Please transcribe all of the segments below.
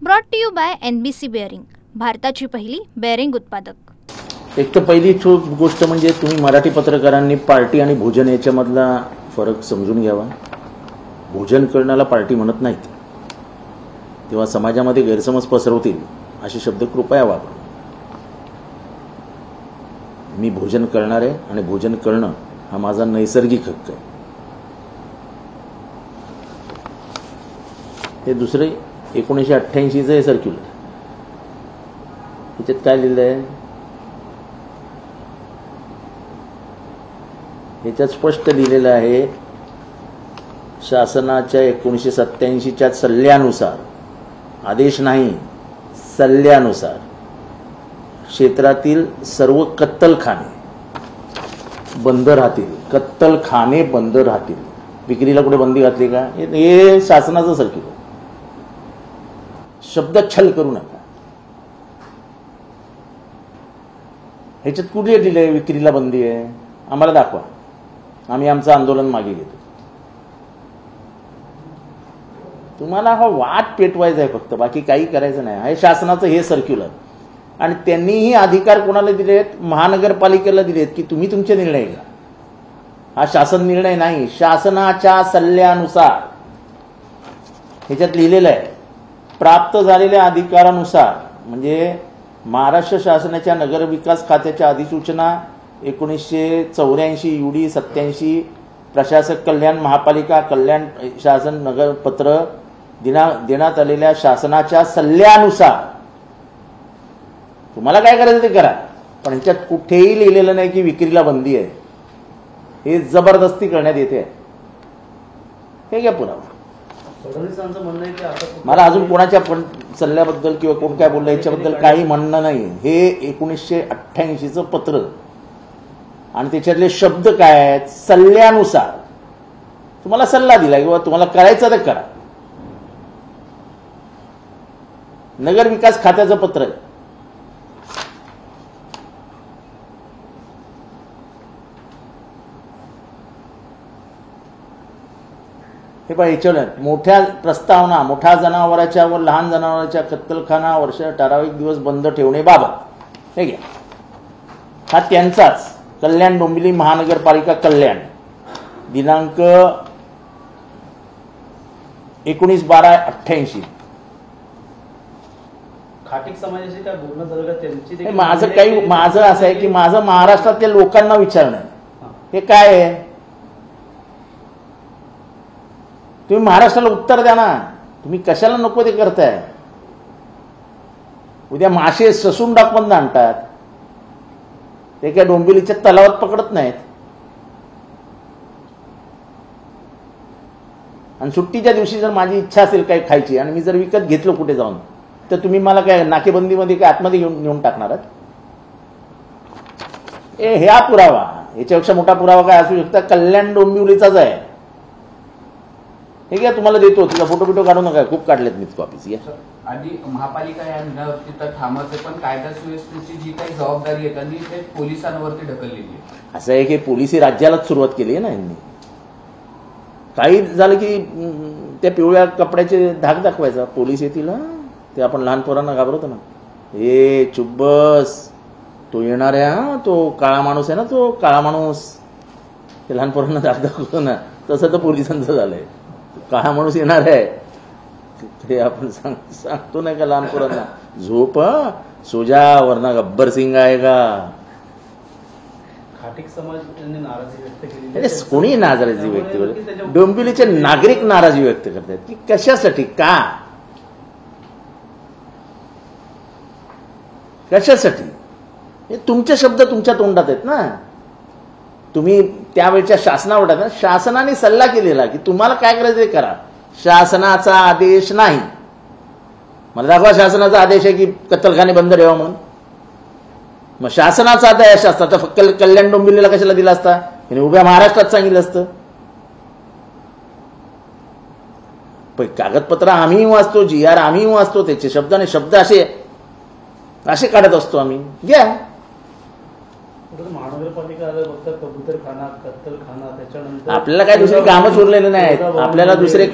Brought to you by NBC bearing, भारताची पहिली bearing उत्पादक। एक तर पहिली गोष्ट म्हणजे तुम्ही मराठी पत्रकारांनी पार्टी आणि भोजन याच्यामधला फरक समजून घ्यावा। भोजन करण्याला पार्टी म्हणत नाहीत, तेव्हा समाजामध्ये गैरसमज पसरवतील असे शब्द कृपया वापरा। मी भोजन करणार आहे आणि भोजन करणं हा माझा नैसर्गिक हक्क आहे। हे दुसरे 1988चं हे सर्क्युलर, त्याच्यात काय लिहिलं आहे? याच्यात स्पष्ट लिहिलेलं आहे, शासनाच्या 1987च्या सल्ल्यानुसार, आदेश नाही, सल्ल्यानुसार क्षेत्रातील सर्व कत्तलखाने बंद राहतील। कत्तलखाने बंद राहतील। विक्रीला कुठे बंदी घातली का? हे शासनाचं सर्क्युलर, शब्द छल करू नका। ह्याच्यात कुठे लिहिलंय विक्रीला बंदी आहे? आम्हाला दाखवा, आम्ही आमचं आंदोलन मागे घेतो। तुम्हाला हा वाद पेटवायचा आहे फक्त, बाकी काही करायचं नाही। हे शासनाचं हे सर्क्युलर, आणि त्यांनीही अधिकार कोणाला दिलेत? महानगरपालिकेला दिलेत की तुम्ही तुमचे निर्णय घ्या। हा शासन निर्णय नाही, शासनाच्या सल्ल्यानुसार ह्याच्यात लिहिलेलं आहे। प्राप्त झालेल्या अधिकारानुसार, म्हणजे महाराष्ट्र शासनाच्या नगरविकास खात्याच्या अधिसूचना 1984 UD 87 प्रशासक कल्याण महापालिका कल्याण शासन नगरपत्र देण्यात आलेल्या शासनाच्या सल्ल्यानुसार तुम्हाला काय करायचं ते करा, पण ह्याच्यात कुठेही लिहिलेलं नाही की विक्रीला बंदी आहे। हे जबरदस्ती करण्यात येते। हे घ्या पुरावा। फडणवीसांचं म्हणणं आहे की आता मला अजून कोणाच्या सल्ल्याबद्दल किंवा कोण काय बोललं याच्याबद्दल काही म्हणणं नाही। हे 1988चं पत्र आणि त्याच्यातले शब्द काय आहेत? सल्ल्यानुसार। तुम्हाला सल्ला दिला किंवा तुम्हाला करायचं तर करा। नगर विकास खात्याचं पत्र आहे। हे पहा, याच्यावर मोठ्या प्रस्तावना, मोठ्या जनावराच्या व लहान जनावरांच्या कत्तलखाना वर्ष ठराविक दिवस बंद ठेवणेबाबत हे घ्या। हा त्यांचाच कल्याण डोंबिवली महानगरपालिका कल्याण, दिनांक 19/12/88। खाटीक समाजाशी काय बोलणं झालं का त्यांची? माझं असं आहे की माझं महाराष्ट्रातल्या लोकांना विचारणं आहे, हे काय आहे? तुम्ही महाराष्ट्राला उत्तर द्या ना। तुम्ही कशाला नको ते करताय? उद्या मासे ससून टाकून आणतात, ते काय डोंबिवलीच्या तलावात पकडत नाहीत। आणि सुट्टीच्या दिवशी जर माझी इच्छा असेल काही खायची आणि मी जर विकत घेतलो कुठे जाऊन, तर तुम्ही मला काय नाकेबंदीमध्ये काय आतमध्ये नेऊन टाकणार आहात? हे हा पुरावा, याच्यापेक्षा मोठा पुरावा काय असू शकता? कल्याण डोंबिवलीचाच आहे। हे घ्या, तुम्हाला देतो। तुझा फोटो काढू नका, खूप काढलेत मी कॉपीज। आधी महापालिका या निर्णयावरती तर ठामच आहे, पण कायदा सुव्यवस्थेची जी काही जबाबदारी आहे त्यांनी ते पोलिसांवरती ढकललेली आहे। असं आहे की पोलिसी राज्यालाच सुरुवात केली आहे ना यांनी। काही झालं की त्या पिवळ्या कपड्याचे धाक दाखवायचा, पोलीस येतील ना, ते आपण लहान पोरांना घाबरवतो ना, हे चुब्बस तो येणार आहे, हा तो काळा माणूस आहे ना, तो काळा माणूस, ते लहान पोरांना धाक दाखवतो ना, तसं तर पोलिसांचं झालंय। काळा माणूस येणार आहे ते आपण सांगतो नाही का लहान पोरांना, झोप सोजा वरना गब्बर सिंग आएगा। खाटीक समाजाने नाराजी व्यक्त केली, कोणी नाराजी व्यक्त करते? डोंबिवलीचे नागरिक नाराजी व्यक्त करतात की कशासाठी? का कशासाठी? हे तुमचे शब्द तुमच्या तोंडात आहेत ना। तुम्ही त्यावेळच्या शासनावर टाका, शासनाने सल्ला केलेला की तुम्हाला काय करायचं ते करा। शासनाचा आदेश नाही। मला दाखवा शासनाचा आदेश आहे की कत्तलखाने बंद ठेवा म्हणून। मग शासनाचा आदेश असता तर फक्त कल्याण डोंबिवलीला कशाला दिला असता? त्याने उभ्या महाराष्ट्रात सांगितलं असतं। पण कागदपत्र आम्ही वाचतो, GR आम्ही वाचतो, त्याचे शब्दाने शब्द असे काढत असतो आम्ही। घ्या, महानगरपालिका फक्त कबूतरखाना, कत्तलखाना, त्याच्यानंतर आपल्याला काय दुसरी कामच उरलेली नाहीत। आपल्याला दुसरी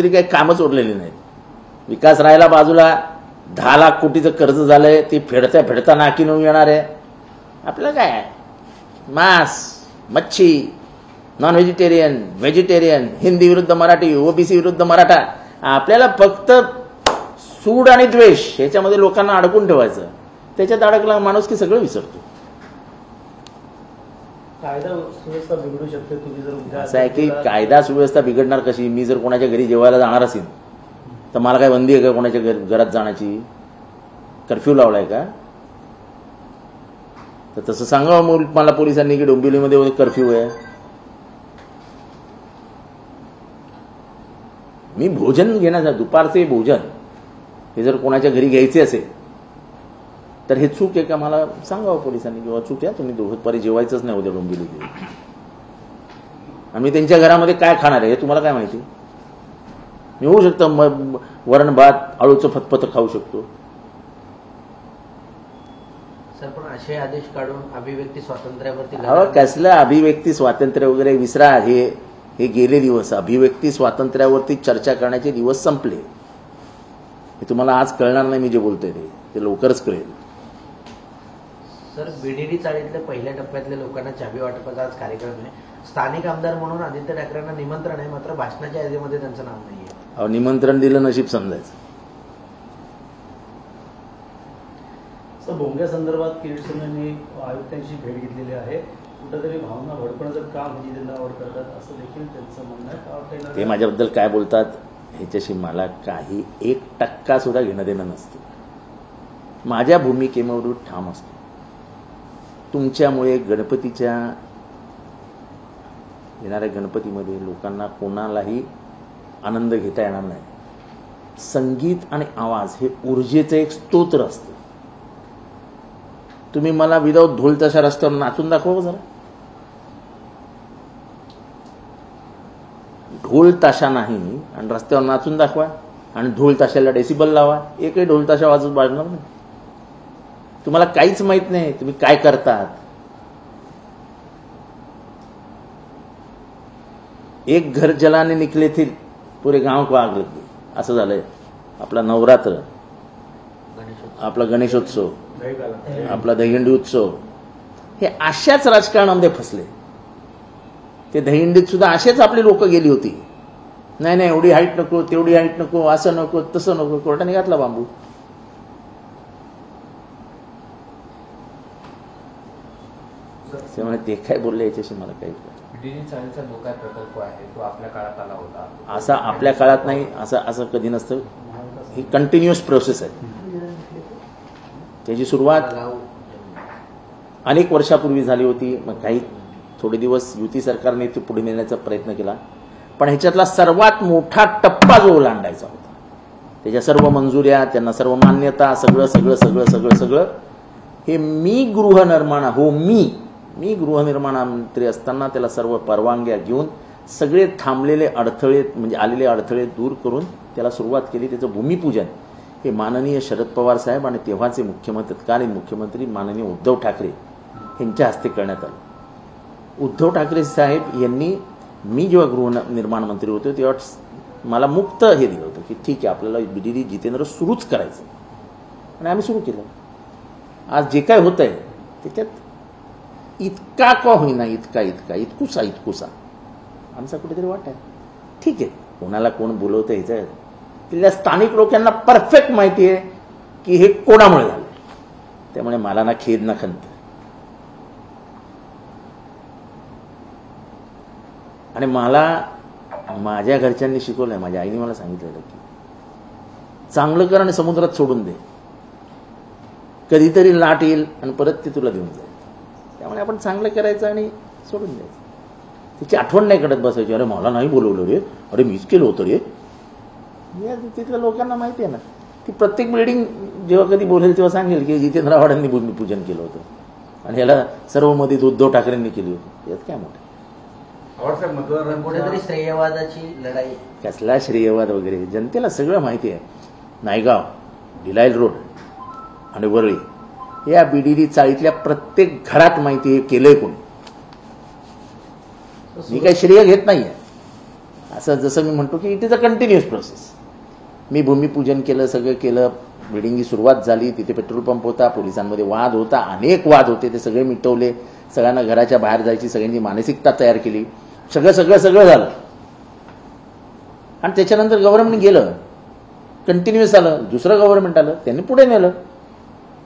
काही कामच उरलेली नाहीत। विकास राहिला बाजूला, 10 लाख कोटीचं कर्ज झालंय, ते फेडता फेडता नाकी नऊ येणार आहे. आपलं काय, मांस, मच्छी, नॉन व्हेजिटेरियन, व्हेजिटेरियन, हिंदी विरुद्ध मराठी, ओबीसी विरुद्ध मराठा, आपल्याला फक्त सूड आणि द्वेष ह्याच्यामध्ये लोकांना अडकून ठेवायचं. त्याच्यात अडकला माणूस की सगळं विसरतो. कायदा सुव्यवस्था बिघडू शकते तुम्ही जर उद्या असं आहे की कायदा सुव्यवस्था बिघडणार कशी? मी जर कोणाच्या घरी जेवायला जाणार असेल तर मला काय बंदी आहे का कोणाच्या घरात जाण्याची? कर्फ्यू लावलाय का? तर तसं सांगावं मला पोलिसांनी की डोंबिवलीमध्ये कर्फ्यू आहे. मी भोजन घेण्याचा, दुपारचे भोजन हे जर कोणाच्या घरी घ्यायचे असेल तर हे चूक आहे का मला सांगावं पोलिसांनी, किंवा चूक आहे तुम्ही दुपारी जेवायचंच नाही उद्या डोंबिवलीत. आम्ही त्यांच्या घरामध्ये काय खाणार आहे हे तुम्हाला काय माहिती? मी होऊ शकतं वरण भात आळूचं फतफत खाऊ शकतो. सर पण असे आदेश काढून अभिव्यक्ती स्वातंत्र्यावरती कसलं अभिव्यक्ती स्वातंत्र्य वगैरे विसरा. हे गेले दिवस. अभिव्यक्ती स्वातंत्र्यावरती चर्चा करण्याचे दिवस संपले. हे तुम्हाला आज कळणार नाही मी जे बोलतोय ते लवकरच कळेल. सर बीडीडी चाळीतल्या पहिल्या टप्प्यातल्या लोकांना चाबी वाटपाचा आज कार्यक्रम आहे. स्थानिक आमदार म्हणून आदित्य ठाकरेंना निमंत्रण आहे, मात्र भाषणाच्या यादीमध्ये त्यांचं नाव नाहीये. निमंत्रण दिलं नशीब समजायचं. भोंग्या संदर्भात किरीट सोमय्यांनी आयुक्तांची भेट घेतलेली आहे. कुठेतरी भावना भडकवण्याचं काम त्यांच्यावर करतात असं देखील त्यांचं म्हणणं आहे. ते माझ्याबद्दल काय बोलतात ह्याच्याशी मला काही 1% सुद्धा घेणं देणं नसतं. माझ्या भूमिकेवर ठाम असतो. तुमच्यामुळे गणपतीच्या येणाऱ्या गणपतीमध्ये लोकांना कोणालाही आनंद घेता येणार नाही. संगीत आणि आवाज हे ऊर्जेचं एक स्तोत्र असतं. तुम्ही मला विदाऊट ढोल ताशा रस्त्यावर नाचून दाखवा जरा. ढोल ताशा नाही आणि रस्त्यावर नाचून दाखवा आणि ढोल ताशाला डेसिबल लावा. एकही ढोल ताशा वाजत वाजणार नाही. तुम्हाला काहीच माहित नाही तुम्ही काय करतात. एक घर जलाने निकले थे पुरे गांव को आग लगी असं झालंय. आपला नवरात्र, आपला गणेशोत्सव, आपला दहीहंडी उत्सव हे अशाच राजकारणामध्ये फसले. ते दहीहंडीत सुद्धा असेच आपली लोक गेली होती. नाही एवढी हाईट नको, तेवढी हाईट नको, असं नको, तसं नको. कोर्टाने घातला बांबू. त्यामुळे ते काय बोलले याच्याशी मला काही बीडीडी चाळीचा जो काय प्रकल्प आहे तो आपल्या काळात आला होता. असा आपल्या काळात नाही, असं कधी नसतं. ही कंटिन्युअस प्रोसेस आहे. त्याची सुरुवात अनेक वर्षापूर्वी झाली होती. मग काही थोडे दिवस युती सरकारने ते पुढे नेण्याचा प्रयत्न केला. पण ह्याच्यातला सर्वात मोठा टप्पा जो ओलांडायचा होता, त्याच्या सर्व मंजुऱ्या, त्यांना सर्व मान्यता, सगळं सगळं सगळं सगळं सगळं हे मी गृहनिर्माण मंत्री असताना त्याला सर्व परवानग्या घेऊन सगळे थांबलेले अडथळे म्हणजे आलेले अडथळे दूर करून त्याला सुरुवात केली. त्याचं भूमिपूजन हे माननीय शरद पवार साहेब आणि तेव्हाचे मुख्यमंत्री, तत्कालीन मुख्यमंत्री माननीय उद्धव ठाकरे यांच्या हस्ते करण्यात आलं. उद्धव ठाकरे साहेब यांनी, मी जेव्हा गृहनिर्माण मंत्री होतो तेव्हा मला मुक्त हे दिलं होतं की ठीक आहे आपल्याला बीडीडी जितेंद्र सुरूच करायचं. आणि आम्ही सुरू केलं. आज जे काय होत आहे त्याच्यात इतका का होईना, इतकुसा आमचा कुठेतरी वाट आहे. ठीक आहे, कोणाला कोण बोलवतं ह्याचं तिथल्या स्थानिक लोकांना परफेक्ट माहिती आहे की हे कोणामुळे झालं. त्यामुळे मला ना खेद ना खंत. आणि मला माझ्या घरच्यांनी शिकवलंय, माझ्या आईने मला सांगितलेलं की चांगलं कर आणि समुद्रात सोडून दे, कधीतरी लाट येईल आणि परत ते तुला देऊन जाईल. त्यामुळे आपण चांगलं करायचं आणि सोडून द्यायचं. तिची आठवण नाही करत बसायची, अरे मला नाही बोलवलं रे, अरे मीच केलं होतं रे. तिथल्या लोकांना माहिती आहे ना. ती प्रत्येक बिल्डिंग जेव्हा कधी बोलेल तेव्हा सांगेल की जितेंद्र आव्हाडांनी भूमिपूजन केलं होतं आणि ह्याला सर्व मदत उद्धव ठाकरेंनी केली होती. यात काय मोठं. कुठेतरी श्रेयवादाची लढाई. कसला श्रेयवाद वगैरे, जनतेला सगळं माहिती आहे. नायगाव, डिलाईल रोड आणि वरळी या बीडीडी चाळीतल्या प्रत्येक घरात माहिती आहे केलंय कोणी. मी काही श्रेय घेत नाहीये. असं जसं मी म्हणतो की it is a continuous process. मी भूमिपूजन केलं, सगळं केलं, बिल्डिंगची सुरुवात झाली, तिथे पेट्रोल पंप होता, पोलिसांमध्ये वाद होता, अनेक वाद होते, ते सगळे मिटवले, सगळ्यांना घराच्या बाहेर जायची सगळ्यांची मानसिकता तयार केली, सगळं झालं. आणि त्याच्यानंतर गव्हर्नमेंट गेलं, कंटिन्युअस आलं, दुसरं गव्हर्नमेंट आलं, त्यांनी पुढे नेलं.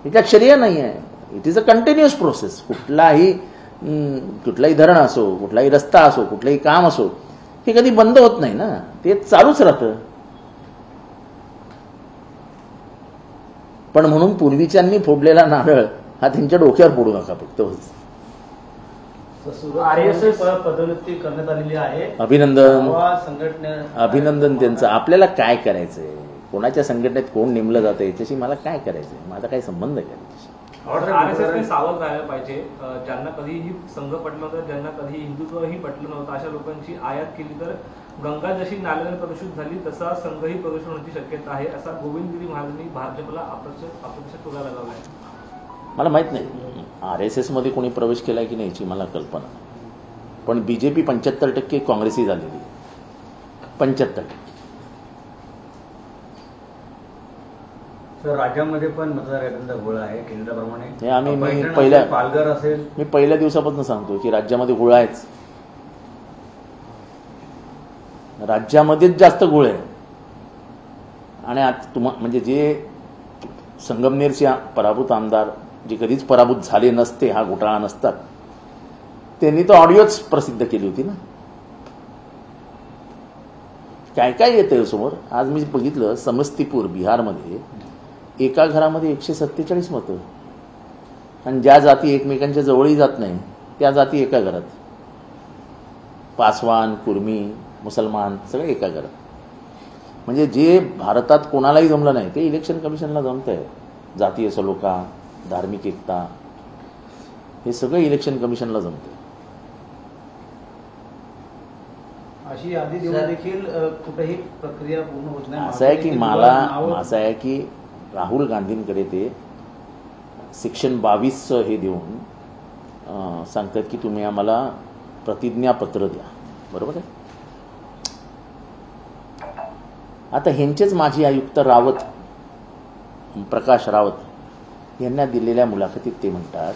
याच्यात श्रेय नाही आहे. It is a continuous process. कुठलाही धरण असो, कुठलाही रस्ता असो, कुठलंही काम असो, हे कधी बंद होत नाही ना, ते चालूच राहतं. पण म्हणून पूर्वीच्यांनी फोडलेला नारळ हा त्यांच्या डोक्यावर फोडू नका फक्त. RSS पदोन्नती करण्यात आलेली आहे. अभिनंदन त्यांचं. आपल्याला काय करायचंय, कोणाच्या संघटनेत कोण नेमलं जातं याच्याशी मला काय करायचंय, माझा काय संबंध आहे त्याच्याशी. RSSने सावध राहायला पाहिजे. ज्यांना कधीही संघ पटलं नव्हतं, ज्यांना कधी हिंदुत्वही पटलं नव्हतं, अशा लोकांची आयात केली तर गंगा जशी नाल्याने प्रदूषित झाली तसा संघही प्रदूषण होण्याची शक्यता आहे, असा गोविंदगिरी महाराजांनी भाजपला अप्रत्यक्ष टोला लगावला आहे. मला माहित नाही RSS मध्ये कोणी प्रवेश केलाय की नाही याची मला कल्पना नाही. पण BJP 75% काँग्रेसी झालेली, 75%. तर राज्यामध्ये पण मतदारांचा गोळा आहे केंद्राप्रमाणे. मी पालघर असेल, मी पहिल्या दिवसापासून सांगतो की राज्यामध्ये गोळा आहेच, राज्यामध्येच जास्त गोळ आहे. आणि म्हणजे जे संगमनेरचे पराभूत आमदार जे कधीच पराभूत झाले नसते, हा घोटाळा नसतात, त्यांनी तर ऑडिओच प्रसिद्ध केली होती ना. काय काय येतंय समोर. आज मी बघितलं समस्तीपूर बिहारमध्ये एका घरामध्ये 147 मतं, आणि ज्या जाती एकमेकांच्या जवळही जात नाही त्या जाती एका घरात, पासवान, कुर्मी, मुसलमान सगळे एका घरात. म्हणजे जे भारतात कोणालाही जमलं नाही ते इलेक्शन कमिशनला जमतंय. जातीय सलोखा, धार्मिक एकता, हे सगळं इलेक्शन कमिशनला जमतंय. अशी यादी देऊन देखील कुठेही प्रक्रिया पूर्ण होत नाही. असं आहे की राहुल गांधींकडे ते सेक्शन 22 हे देऊन सांगतात की तुम्ही आम्हाला प्रतिज्ञापत्र द्या, बरोबर आहे. आता ह्यांचेच माजी आयुक्त प्रकाश रावत यांना दिलेल्या मुलाखतीत ते म्हणतात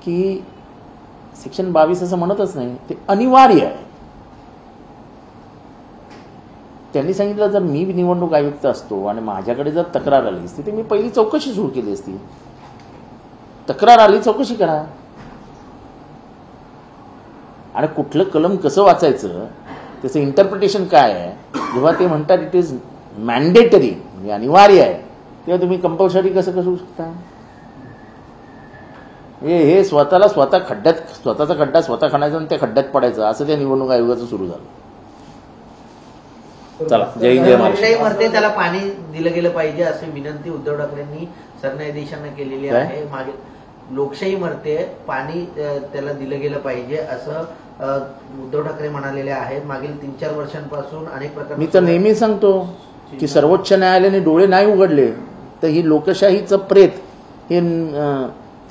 की सेक्शन 22 असं म्हणतच नाही, ते अनिवार्य आहे. त्यांनी सांगितलं जर मी निवडणूक आयुक्त असतो आणि माझ्याकडे जर तक्रार आली असती तर मी पहिली चौकशी सुरू केली असती. तक्रार आली, चौकशी करा. आणि कुठलं कलम कसं वाचायचं, त्याचं इंटरप्रिटेशन काय आहे, जेव्हा ते म्हणतात इट इज मॅन्डेटरी म्हणजे अनिवार्य आहे, तेव्हा तुम्ही कंपल्सरी कसं करू शकता. हे स्वतःचा खड्डा स्वतः खणायचा आणि त्या खड्ड्यात पडायचं, असं त्या निवडणूक आयोगाचं सुरू झालं. चला, जय हिंद जय महाराष्ट्र. लोकशाहीमध्ये त्याला पाणी दिलं गेलं पाहिजे अशी विनंती उद्धव ठाकरेंनी सरन्यायाधीशांना केलेली आहे. मागे लोकशाही मरते, पाणी त्याला दिलं गेलं पाहिजे असं उद्धव ठाकरे म्हणालेले आहेत. मागील 3-4 वर्षांपासून अनेक प्रकार. मी तर नेहमी सांगतो की सर्वोच्च न्यायालयाने डोळे नाही उघडले तर ही लोकशाहीचं प्रेत, हे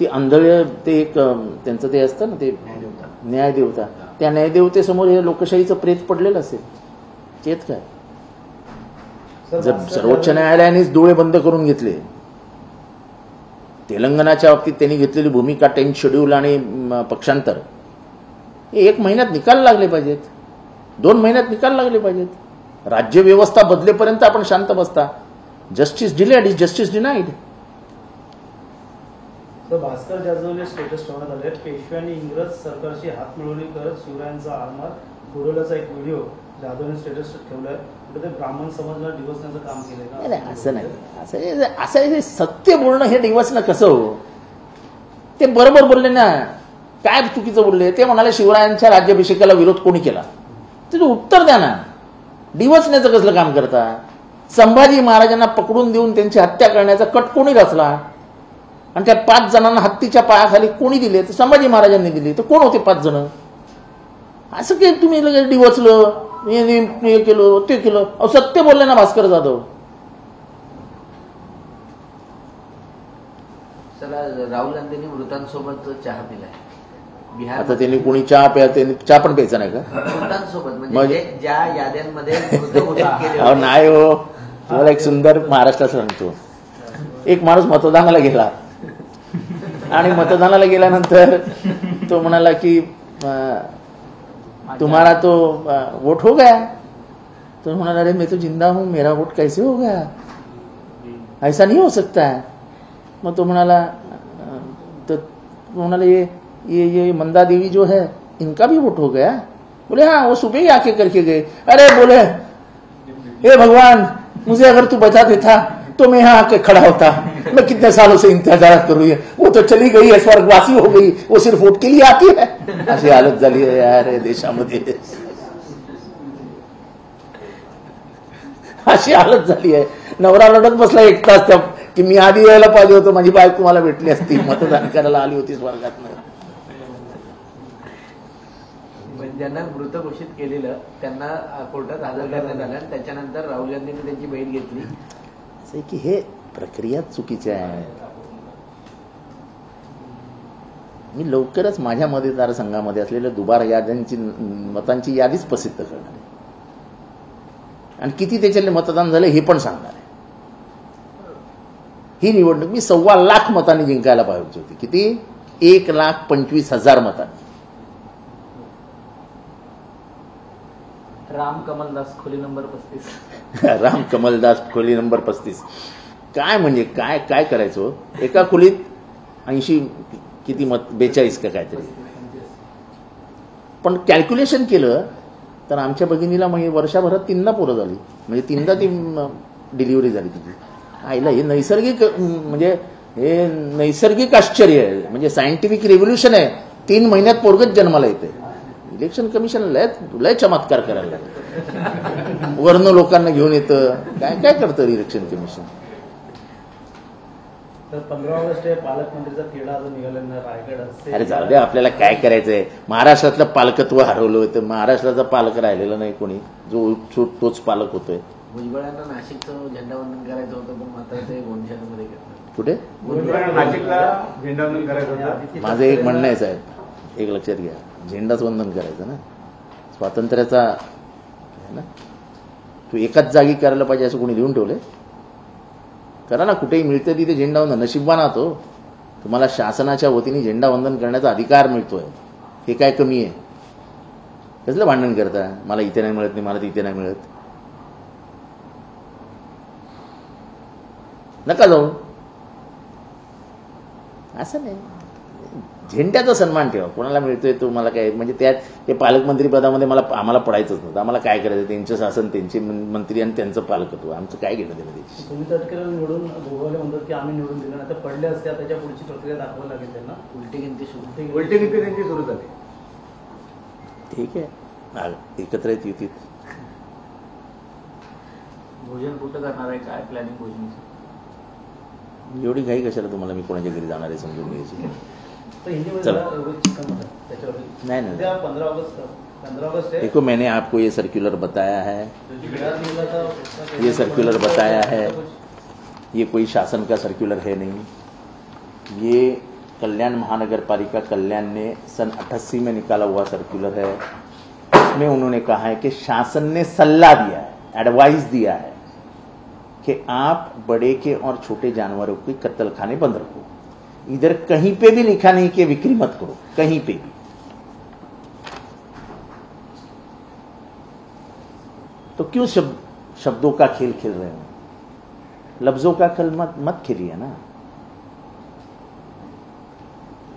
ती आंधळे, ते एक त्यांचं ते असतं ना, ते न्यायदेवता, त्या न्यायदेवतेसमोर हे लोकशाहीचं प्रेत पडलेलं असेल. चेत काय, जर सर्वोच्च न्यायालयानेच डोळे बंद करून घेतले. तेलंगणाच्या बाबतीत त्यांनी घेतलेली भूमिका, 10 शेड्यूल आणि पक्षांतर, हे 1 महिन्यात निकाल लागले पाहिजेत, 2 महिन्यात निकाल लागले पाहिजेत. राज्यव्यवस्था बदलेपर्यंत आपण शांत बसता. Justice delayed is justice denied. Bhaskar जाधवने स्टेटस ठेवण्यात आले, पेशव्यांनी इंग्रज सरकारची हातमिळवणी करत शिवरायांचा आरमार पुरवल्याचा एक व्हिडिओ जाधवने स्टेटस ठेवलाय. कुठे ब्राह्मण समाजाला डिवचण्याचं काम केलंय का? असं नाही. असं सत्य बोलणं हे डिवचणं कसं हो. ते बरोबर बोलले ना, काय चुकीचं बोलले. ते म्हणाले शिवरायांच्या राज्याभिषेकाला विरोध कोणी केला, त्याचं उत्तर द्या ना. डिवचण्याचं कसलं काम करता. संभाजी महाराजांना पकडून देऊन त्यांची हत्या करण्याचा कट कोणी रचला, आणि त्या 5 जणांना हत्तीच्या पायाखाली कोणी दिले, तर संभाजी महाराजांनी दिले. तर कोण होते 5 जण. असं काही तुम्ही लगेच डिवचलं, हे केलं, ते केलं. सत्य बोलले ना भास्कर जाधव. राहुल गांधींनी मृतांसोबत चहा पिलाय बिहार. आता त्यांनी कोणी चहा पण प्यायचा नाही का मृतांसोबत, म्हणजे ज्या याद्यांमध्ये मृत घोषित केले नाही हो. तुम्हाला एक सुंदर महाराष्ट्रात सांगतो. एक माणूस मतदानाला गेला आणि मतदानाला गेल्यानंतर तो म्हणाला की तुम्हारा तो वोट हो गया. तो म्हणाला अरे मैं तो जिंदा हूं, मेरा वोट कैसे हो गया, ऐसा नहीं हो सकता है. मग तो म्हणाला ये मंदा देवी जो है इनका भी वोट हो गया. बोले हाँ वो सुबह ही आके करके गए. अरे बोले हे भगवान मुझे अगर तू बचा देता तो मैं यहाँ आके खड़ा होता, मैं कितने सालों से इंतजार करूँ. वो तो चली गई है, स्वर्गवासी हो गई, वो सिर्फ वोट के लिए आती है. अशी हालत झाली आहे यार देशामध्ये, अशी हालत झाली आहे. नवरा रडत बसला एक तास त्या की मी आधी यायला पाहिजे होतो, माझी बायको मला भेटली असती, मतदान करायला आली होती स्वर्गातनं. ज्यांना मृत घोषित केलेलं त्यांना कोर्टात हजर करण्यात आलं आणि त्याच्यानंतर राहुल गांधींनी त्यांची भेट घेतली. असं की हे प्रक्रिया चुकीची आहे. मी लवकरच माझ्या मतदारसंघामध्ये असलेल्या दुबार याद्यांची मतांची यादीच प्रसिद्ध करणार आहे आणि किती त्याच्यातले मतदान झाले हे पण सांगणार आहे. ही निवडणूक मी 1.25 लाख मतांनी जिंकायला पाहिजे होती. किती? 1,25,000 मतांनी. राम कमलदास खोली नंबर 35. राम कमलदास खोली नंबर 35. काय म्हणजे काय काय करायचं? एका खोलीत 80 किती मत, 42 का काहीतरी. पण कॅल्क्युलेशन केलं तर आमच्या भगिनीला वर्षभरात 3दा पोरं झाली, म्हणजे 3दा ती डिलिव्हरी झाली तिची. आईला हे नैसर्गिक, म्हणजे हे नैसर्गिक आश्चर्य आहे, म्हणजे सायंटिफिक रेव्होल्युशन आहे. 3 महिन्यात पोरगच जन्माला येते. इलेक्शन कमिशन लय चमत्कार करायला लागलं. वर्ण लोकांना घेऊन येतं, काय काय करतं इलेक्शन कमिशन. तर 15 ऑगस्ट हे पालकमंत्रीचा तिढा अजून निघालेला रायगड असे. अरे जाऊ दे, आपल्याला काय करायचंय. महाराष्ट्रातलं पालकत्व हरवलं होतं, महाराष्ट्राचा पालक राहिलेला नाही कोणी, जो उत्सुक तोच पालक होतोय. भुजबळांना नाशिकचं झेंडावंदन करायचं होतं पण मात्र ते गोंदियामध्ये करतात. कुठे? नाशिकला झेंडावंदन करायचं होतं. माझं एक म्हणणं आहे साहेब, एक लक्षात घ्या, झेंडाच वंदन करायचं ना, स्वातंत्र्याचा आहे ना, तू एकाच जागी करायला पाहिजे असं कोणी लिहून ठेवलंय? करा ना, कुठेही मिळतं तिथे झेंडावंदन. नशीबवान तो तुम्हाला शासनाच्या वतीने झेंडावंदन करण्याचा अधिकार मिळतोय, हे काय कमी आहे? कसलं भांडण करता, मला इथे नाही मिळत नाही, मला तिथे नाही मिळत. नका जाऊ, असं नाही. झेंड्याचा सन्मान ठेवा. कोणाला मिळतोय तो मला काय, म्हणजे त्यात ते पालकमंत्री पदामध्ये आम्हाला पडायचंच नव्हतं. आम्हाला काय करायचं, त्यांचं शासन, त्यांचे मंत्री आणि त्यांचं पालकत्व, आमचं काय घेणं देणं त्याची. सुमित तटकरे निवडून भोगवले म्हणतात की आम्ही निवडून दिलं नाही, तर पडले असते त्याच्या पुढची प्रक्रिया दाखवावी लागेल त्यांना. उलटी गिनती त्यांची सुरू झाली. ठीक आहे, एकत्र येत युतीत. भोजन कुठं करणार आहे, काय प्लॅनिंग भोजनाचं? एवढी घाई कशाला तुम्हाला? मी कोणाच्या घरी जाणार आहे समजून घ्यायची. नहीं नहीं, 15 अगस्त है. देखो मैंने आपको ये सर्कुलर बताया है, ये सर्कुलर बताया है, ये कोई शासन का सर्कुलर है नहीं. ये कल्याण महानगर पालिका कल्याण ने सन 88 में निकाला हुआ सर्कुलर है. इसमें उन्होंने कहा है कि शासन ने सलाह दिया है, एडवाइस दिया है कि आप बड़े के और छोटे जानवरों के कत्ल खाने बंद रखो. इधर कहीं पे भी लिखा नहीं कि बिक्री मत करो, कहीं पे भी. तो क्यों शब्दों का खेल खेल रहे हो? लफ्जों का खेल मत खेलिए ना.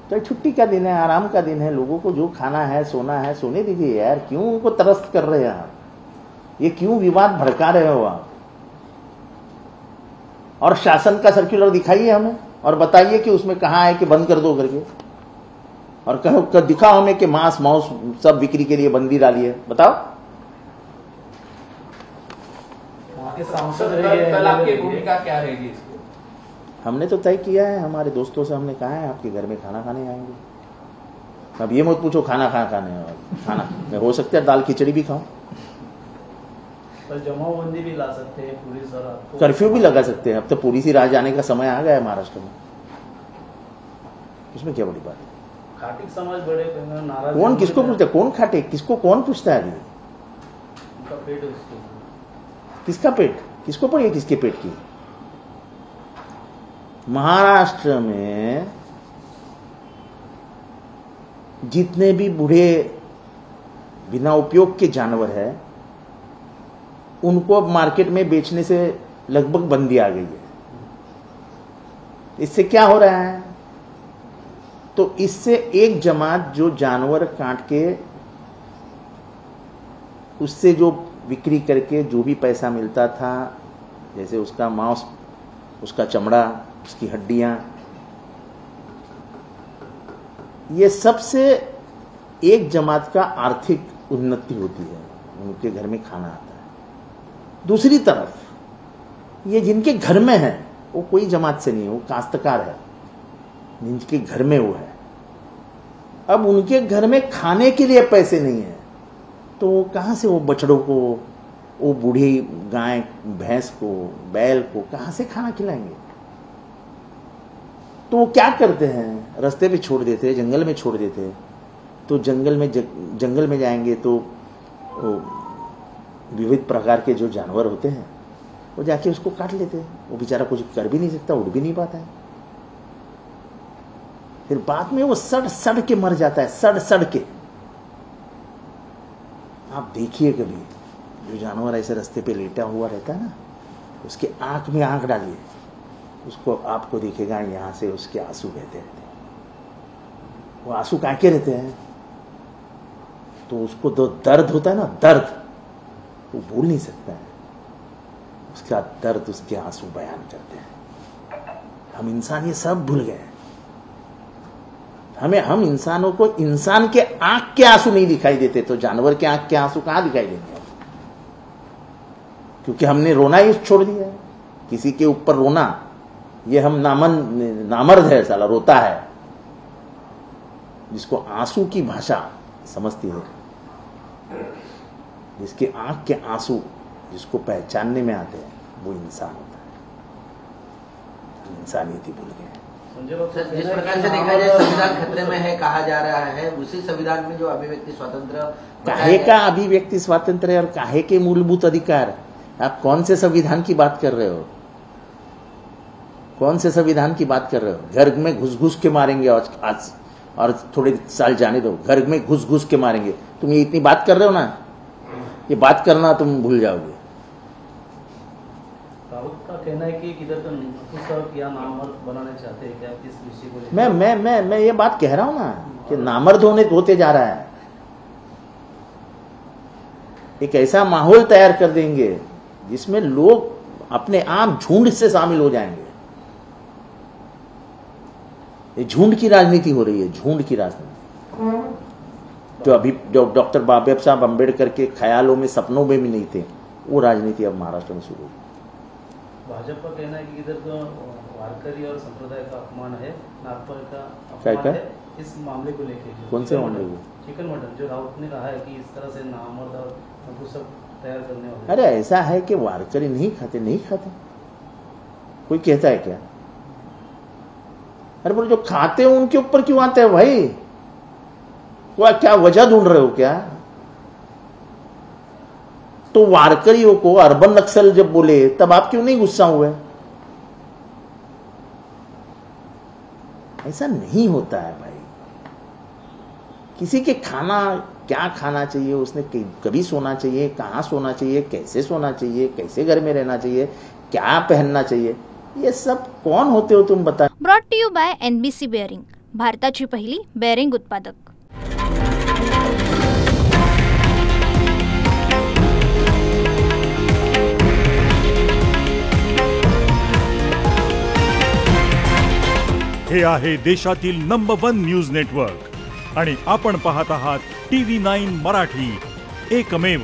तो छुट्टी का दिन है, आराम का दिन है, लोगों को जो खाना है, सोना है, सोने दीजिए यार. क्यों उनको त्रस्त कर रहे हैं आप? ये क्यों विवाद भड़का रहे हो आप? और शासन का सर्कुलर दिखाइए हमें और बताइए कि उसमें कहा है कि बंद कर दो करके, और कहो दिखाओ हमें कि मांस मांस सब बिक्री के लिए बंदी डाली है. बताओ. कल आपकी भूमिका क्या रहेगी? हमने तो तय किया है, हमारे दोस्तों से हमने कहा है आपके घर में खाना खाने आएंगे. अब ये मत पूछो खाना खाना मैं हो सकता है दाल खिचड़ी भी खाऊं, पर जमावबंदी भी ला सकते हैं, पुलिस और कर्फ्यू भी लगा सकते हैं. अब तो पुलिस ही राज जाने का समय आ गया है महाराष्ट्र में, इसमें क्या बड़ी बात है? खाटिक समाज बड़े नाराज. कौन किसको पूछता है? कौन खाटे, किसको कौन पूछता है? अभी उनका पेट है उसके. किसका पेट? किसको पड़ी है किसके पेट की? महाराष्ट्र में जितने भी बूढ़े बिना उपयोग के जानवर है उनको अब मार्केट में बेचने से लगभग बंदी आ गई है। इससे क्या हो रहा है? तो इससे एक जमात जो जानवर काट के उससे जो बिक्री करके जो भी पैसा मिलता था, जैसे उसका मांस, उसका चमड़ा, उसकी हड्डियां, ये सबसे एक जमात का आर्थिक उन्नति होती है, उनके घर में खाना आता है। दूसरी तरफ ये जिनके घर में है वो कोई जमात से नहीं है, वो काश्तकार है, जिनके घर में वो है, अब उनके घर में खाने के लिए पैसे नहीं है, तो वो कहां से वो बछड़ों को, वो बूढ़ी गाय भैंस को, बैल को कहां से खाना खिलाएंगे? तो वो क्या करते हैं? रास्ते पे छोड़ देते हैं, जंगल में छोड़ देते हैं। तो जंगल में जाएंगे तो विविध प्रकार के जो जानवर होते हैं वो जाके उसको काट लेते हैं। वो बेचारा कुछ कर भी नहीं सकता, उड़ भी नहीं पाता है। फिर बाद में वो सड़ के मर जाता है, सड़ के। आप देखिए कभी जो जानवर ऐसे रास्ते पे लेटा हुआ रहता है ना, उसके आंख में आंख डालिए, उसको आपको दिखेगा यहां से उसके आंसू बहते रहते हैं। वो आंसू काहे रहते हैं? तो उसको तो दर्द होता है ना, दर्द, वो भूल नहीं सकता है, उसका दर्द उसके आंसू बयान करते हैं। हम इंसान ये सब भूल गए। हम इंसानों को इंसान के आंख के आंसू नहीं दिखाई देते, तो जानवर के आंख के आंसू कहां दिखाई देंगे? क्योंकि हमने रोना ही छोड़ दिया है। किसी के ऊपर रोना, ये हम नामर्द है, साला रोता है, जिसको आंसू की भाषा समझती है, जिसके आंख के आंसू जिसको पहचानने में आते हैं, वो इंसान होता है। इंसानियत ही भूल गए। जिस प्रकार से देखा जाए संविधान खतरे में है कहा जा रहा है, उसी संविधान में जो अभिव्यक्ति स्वातंत्र, काहे का अभिव्यक्ति स्वातंत्र है और काहे के मूलभूत अधिकार? आप कौन से संविधान की बात कर रहे हो? कौन से संविधान की बात कर रहे हो? घर में घुस के मारेंगे आज और थोड़े साल जाने दो, घर में घुस के मारेंगे। तुम ये इतनी बात कर रहे हो ना, ये बात करना तुम भूल जाओगे। राहुल का कहना है कि किधर तो नपुंसक या नामर्द बनाने चाहते हैं क्या, किस विषय को लेकर? मैं ये बात कह रहा हूं ना कि नामर्द होते जा रहा है। एक ऐसा माहौल तैयार कर देंगे जिसमें लोग अपने आप झुंड से शामिल हो जाएंगे। ये झुंड की राजनीति हो रही है, झुंड की राजनीति, जो डॉक्टर बाबा साहब अम्बेडकर के ख्यालों में, सपनों में भी नहीं थे, वो राजनीति अब महाराष्ट्र में शुरू हुई। भाजपा का कहना है कि इधर तो वारकरी और संप्रदाय का अपमान है, नागपुर का अपमान है। इस मामले को लेकर कौन से मामले को? चिकन मटन, जो राउत ने कहा है कि इस तरह से नामर्द और नपुंसक तैयार करने वाले। अरे ऐसा है कि वारकरी नहीं खाते, कोई कहता है क्या? अरे बोले जो खाते हो उनके ऊपर क्यों आते हैं भाई? वो क्या वजह ढूंढ रहे हो क्या? तो वारकरियों को अर्बन नक्सल जब बोले तब आप क्यों नहीं गुस्सा हुए? ऐसा नहीं होता है भाई। किसी के क्या खाना चाहिए, उसने कभी सोना चाहिए, कहां सोना चाहिए, कैसे सोना चाहिए, कैसे घर में रहना चाहिए, क्या पहनना चाहिए, ये सब कौन होते हो तुम बता। Brought to you by NBC bearing, भारताची पहिली बेअरिंग उत्पादक। हे आहे देशातील नंबर 1 न्यूज नेटवर्क आणि आपण पाहत आहात TV9 मराठी, एकमेव।